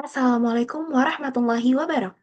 Assalamualaikum warahmatullahi wabarakatuh.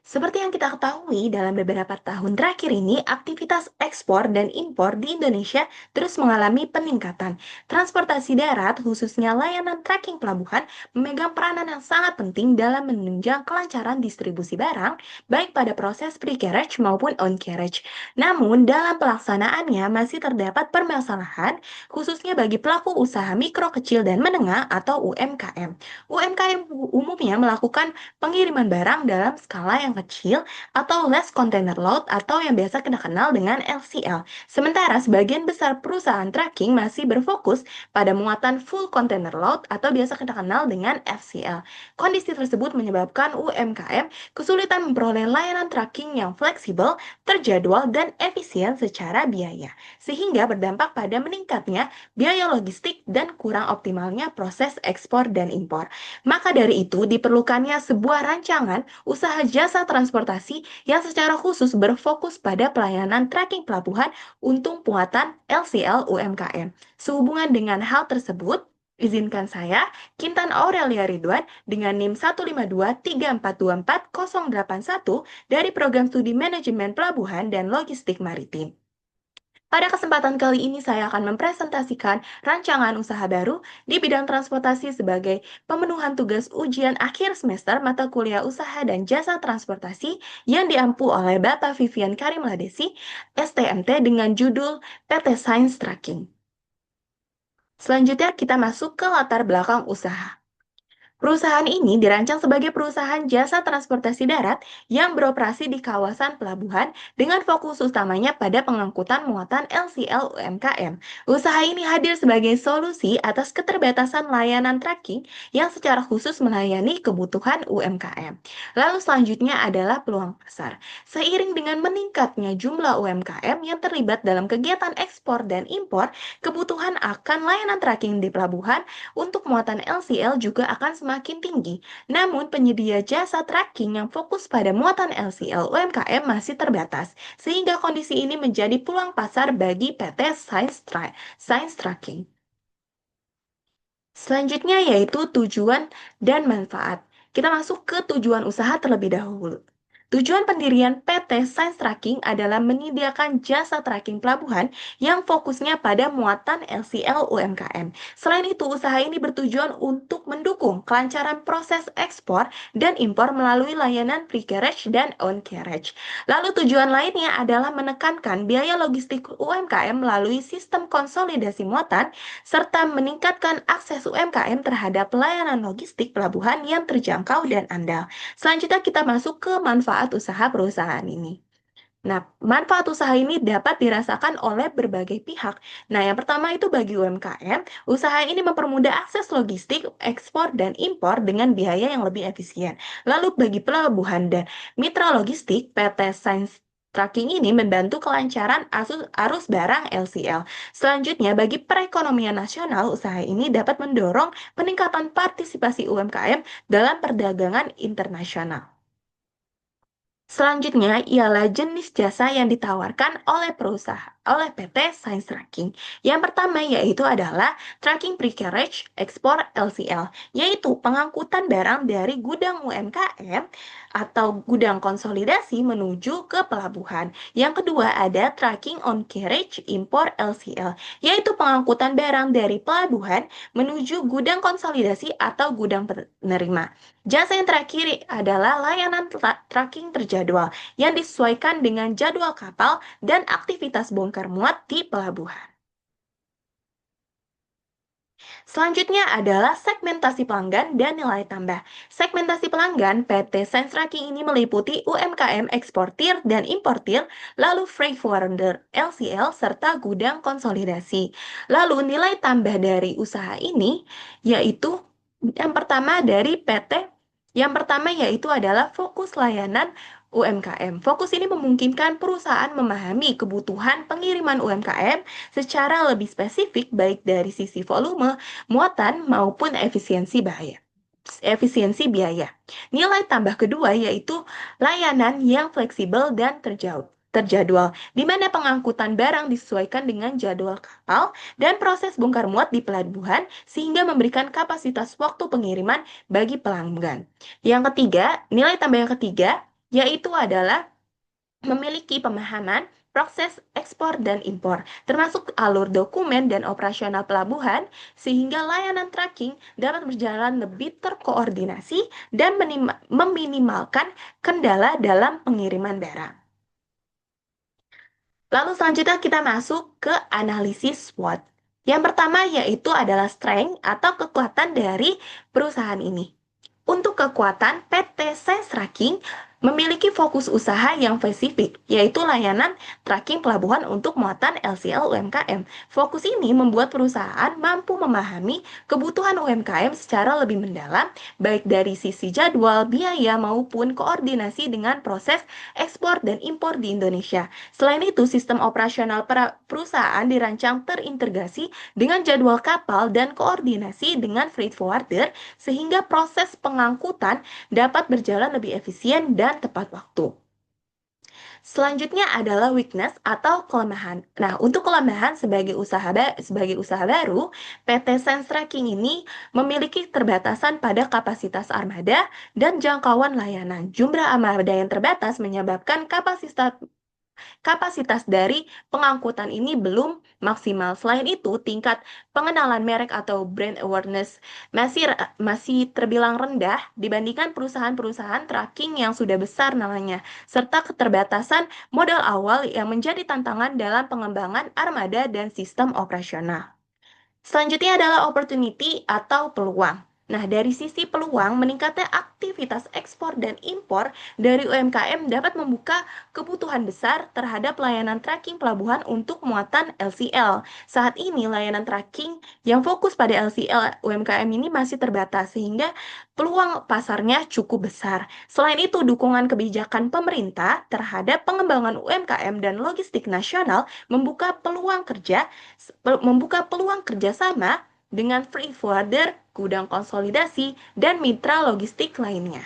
Seperti yang kita ketahui, dalam beberapa tahun terakhir ini, aktivitas ekspor dan impor di Indonesia terus mengalami peningkatan. Transportasi darat, khususnya layanan tracking pelabuhan, memegang peranan yang sangat penting dalam menunjang kelancaran distribusi barang, baik pada proses pre-carriage maupun on-carriage. Namun, dalam pelaksanaannya masih terdapat permasalahan, khususnya bagi pelaku usaha mikro, kecil, dan menengah atau UMKM. UMKM umumnya melakukan pengiriman barang dalam skala yang kecil atau less container load atau yang biasa kita kenal dengan LCL. Sementara sebagian besar perusahaan tracking masih berfokus pada muatan full container load atau biasa kita kenal dengan FCL. Kondisi tersebut menyebabkan UMKM kesulitan memperoleh layanan tracking yang fleksibel, terjadwal, dan efisien secara biaya, sehingga berdampak pada meningkatnya biaya logistik dan kurang optimalnya proses ekspor dan impor. Maka dari itu, diperlukannya sebuah rancangan usaha jasa transportasi yang secara khusus berfokus pada pelayanan tracking pelabuhan untuk muatan LCL UMKM. Sehubungan dengan hal tersebut, izinkan saya, Kintan Aurelia Ridwan, dengan NIM 15234240081 dari Program Studi Manajemen Pelabuhan dan Logistik Maritim. Pada kesempatan kali ini saya akan mempresentasikan rancangan usaha baru di bidang transportasi sebagai pemenuhan tugas ujian akhir semester mata kuliah usaha dan jasa transportasi yang diampu oleh Bapak Vivian Karim Ladesi, STMT dengan judul PT Science Tracking. Selanjutnya kita masuk ke latar belakang usaha. Perusahaan ini dirancang sebagai perusahaan jasa transportasi darat yang beroperasi di kawasan pelabuhan dengan fokus utamanya pada pengangkutan muatan LCL UMKM. Usaha ini hadir sebagai solusi atas keterbatasan layanan tracking yang secara khusus melayani kebutuhan UMKM. Lalu selanjutnya adalah peluang pasar. Seiring dengan meningkatnya jumlah UMKM yang terlibat dalam kegiatan ekspor dan impor, kebutuhan akan layanan tracking di pelabuhan untuk muatan LCL juga akan semakin tinggi. Namun, penyedia jasa tracking yang fokus pada muatan LCL UMKM masih terbatas, sehingga kondisi ini menjadi peluang pasar bagi PT Science Tracking. Selanjutnya yaitu tujuan dan manfaat. Kita masuk ke tujuan usaha terlebih dahulu. Tujuan pendirian PT Science Tracking adalah menyediakan jasa tracking pelabuhan yang fokusnya pada muatan LCL UMKM. Selain itu, usaha ini bertujuan untuk mendukung kelancaran proses ekspor dan impor melalui layanan pre-carriage dan on-carriage. Lalu tujuan lainnya adalah menekankan biaya logistik UMKM melalui sistem konsolidasi muatan serta meningkatkan akses UMKM terhadap pelayanan logistik pelabuhan yang terjangkau dan andal. Selanjutnya kita masuk ke manfaat usaha perusahaan ini. Nah, manfaat usaha ini dapat dirasakan oleh berbagai pihak. Nah, yang pertama itu bagi UMKM, usaha ini mempermudah akses logistik, ekspor, dan impor dengan biaya yang lebih efisien. Lalu bagi pelabuhan dan mitra logistik, PT Science Tracking ini membantu kelancaran arus barang LCL. Selanjutnya, bagi perekonomian nasional, usaha ini dapat mendorong peningkatan partisipasi UMKM dalam perdagangan internasional. Selanjutnya ialah jenis jasa yang ditawarkan oleh PT Science Tracking. Yang pertama yaitu adalah tracking pre-carriage ekspor LCL, yaitu pengangkutan barang dari gudang UMKM atau gudang konsolidasi menuju ke pelabuhan. Yang kedua ada tracking on carriage impor LCL, yaitu pengangkutan barang dari pelabuhan menuju gudang konsolidasi atau gudang penerima. Jasa yang terakhir adalah layanan tracking terjadwal yang disesuaikan dengan jadwal kapal dan aktivitas bongkar muat di pelabuhan. Selanjutnya adalah segmentasi pelanggan dan nilai tambah. Segmentasi pelanggan PT Sense Tracking ini meliputi UMKM eksportir dan importir, lalu freight forwarder LCL, serta gudang konsolidasi. Lalu nilai tambah dari usaha ini yaitu yang pertama yaitu adalah fokus layanan UMKM. Fokus ini memungkinkan perusahaan memahami kebutuhan pengiriman UMKM secara lebih spesifik baik dari sisi volume, muatan, maupun efisiensi biaya. Nilai tambah kedua yaitu layanan yang fleksibel dan terjauh. terjadwal, di mana pengangkutan barang disesuaikan dengan jadwal kapal dan proses bongkar muat di pelabuhan sehingga memberikan kapasitas waktu pengiriman bagi pelanggan. Yang ketiga, nilai tambah yang ketiga yaitu adalah memiliki pemahaman proses ekspor dan impor, termasuk alur dokumen dan operasional pelabuhan, sehingga layanan tracking dapat berjalan lebih terkoordinasi dan meminimalkan kendala dalam pengiriman barang. Lalu selanjutnya kita masuk ke analisis SWOT. Yang pertama yaitu adalah strength atau kekuatan dari perusahaan ini. Untuk kekuatan, PT Science Tracking memiliki fokus usaha yang spesifik, yaitu layanan tracking pelabuhan untuk muatan LCL UMKM. Fokus ini membuat perusahaan mampu memahami kebutuhan UMKM secara lebih mendalam, baik dari sisi jadwal, biaya, maupun koordinasi dengan proses ekspor dan impor di Indonesia. Selain itu, sistem operasional perusahaan dirancang terintegrasi dengan jadwal kapal dan koordinasi dengan freight forwarder sehingga proses pengangkutan dapat berjalan lebih efisien dan tepat waktu. Selanjutnya adalah weakness atau kelemahan. Nah, untuk kelemahan sebagai usaha baru, PT Sense Tracking ini memiliki keterbatasan pada kapasitas armada dan jangkauan layanan. Jumlah armada yang terbatas menyebabkan kapasitas dari pengangkutan ini belum maksimal. Selain itu, tingkat pengenalan merek atau brand awareness masih terbilang rendah dibandingkan perusahaan-perusahaan tracking yang sudah besar namanya, serta keterbatasan modal awal yang menjadi tantangan dalam pengembangan armada dan sistem operasional. Selanjutnya adalah opportunity atau peluang. Nah, dari sisi peluang, meningkatnya aktivitas ekspor dan impor dari UMKM dapat membuka kebutuhan besar terhadap layanan tracking pelabuhan untuk muatan LCL. Saat ini, layanan tracking yang fokus pada LCL UMKM ini masih terbatas, sehingga peluang pasarnya cukup besar. Selain itu, dukungan kebijakan pemerintah terhadap pengembangan UMKM dan logistik nasional membuka peluang kerjasama dengan freight forwarder, gudang konsolidasi, dan mitra logistik lainnya.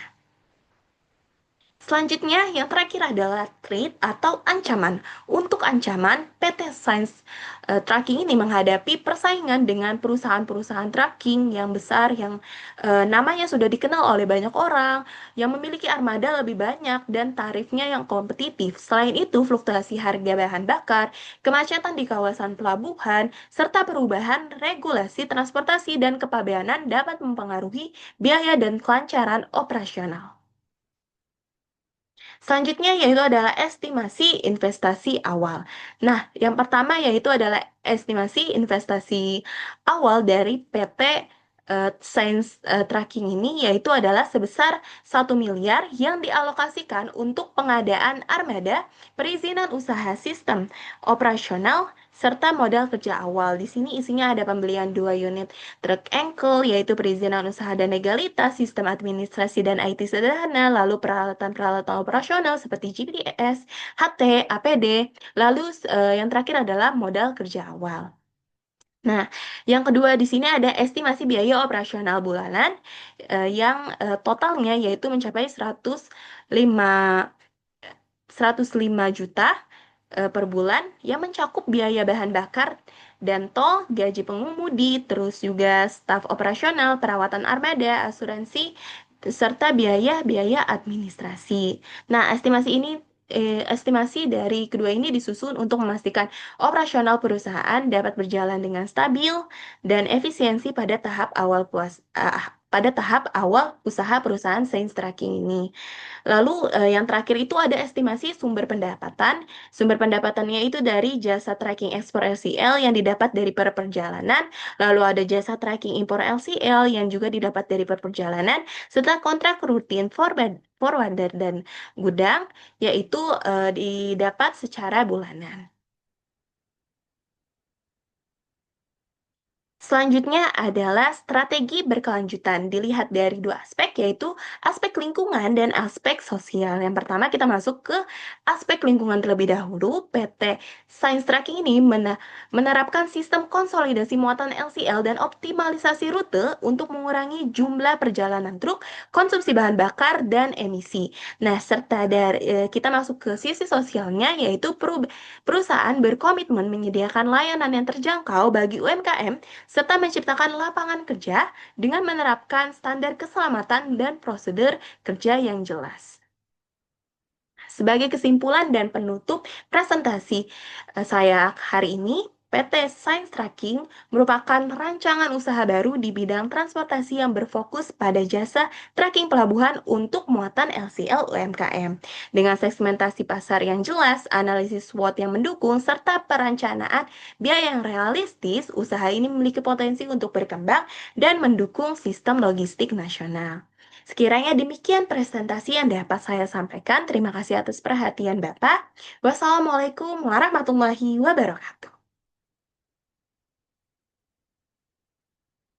Selanjutnya, yang terakhir adalah threat atau ancaman. Untuk ancaman, PT Science Tracking ini menghadapi persaingan dengan perusahaan-perusahaan tracking yang besar yang namanya sudah dikenal oleh banyak orang, yang memiliki armada lebih banyak dan tarifnya yang kompetitif. Selain itu, fluktuasi harga bahan bakar, kemacetan di kawasan pelabuhan, serta perubahan regulasi transportasi dan kepabeanan dapat mempengaruhi biaya dan kelancaran operasional. Selanjutnya yaitu adalah estimasi investasi awal. Nah, yang pertama yaitu adalah estimasi investasi awal dari PT Science Tracking ini yaitu adalah sebesar 1 miliar yang dialokasikan untuk pengadaan armada, perizinan usaha sistem operasional, serta modal kerja awal. Di sini isinya ada pembelian 2 unit truk engkel, yaitu perizinan usaha dan legalitas, sistem administrasi dan IT sederhana, lalu peralatan-peralatan operasional seperti GPS, HT, APD, lalu yang terakhir adalah modal kerja awal. Nah, yang kedua di sini ada estimasi biaya operasional bulanan yang totalnya yaitu mencapai 105 juta per bulan yang mencakup biaya bahan bakar dan tol, gaji pengemudi, terus juga staf operasional, perawatan armada, asuransi, serta biaya-biaya administrasi. Nah, estimasi dari kedua ini disusun untuk memastikan operasional perusahaan dapat berjalan dengan stabil dan efisiensi pada tahap awal usaha perusahaan Science Tracking ini. Lalu yang terakhir itu ada estimasi sumber pendapatan. Sumber pendapatannya itu dari jasa tracking ekspor LCL yang didapat dari per perjalanan, lalu ada jasa tracking impor LCL yang juga didapat dari per perjalanan, serta kontrak rutin forwarder dan gudang, yaitu didapat secara bulanan. Selanjutnya adalah strategi berkelanjutan. Dilihat dari dua aspek, yaitu aspek lingkungan dan aspek sosial. Yang pertama kita masuk ke aspek lingkungan terlebih dahulu. PT Science Tracking ini menerapkan sistem konsolidasi muatan LCL dan optimalisasi rute untuk mengurangi jumlah perjalanan truk, konsumsi bahan bakar, dan emisi. Nah, serta kita masuk ke sisi sosialnya, yaitu perusahaan berkomitmen menyediakan layanan yang terjangkau bagi UMKM serta menciptakan lapangan kerja dengan menerapkan standar keselamatan dan prosedur kerja yang jelas. Sebagai kesimpulan dan penutup presentasi saya hari ini, PT Science Tracking merupakan rancangan usaha baru di bidang transportasi yang berfokus pada jasa tracking pelabuhan untuk muatan LCL UMKM. Dengan segmentasi pasar yang jelas, analisis SWOT yang mendukung, serta perencanaan biaya yang realistis, usaha ini memiliki potensi untuk berkembang dan mendukung sistem logistik nasional. Sekiranya demikian presentasi yang dapat saya sampaikan. Terima kasih atas perhatian Bapak. Wassalamualaikum warahmatullahi wabarakatuh.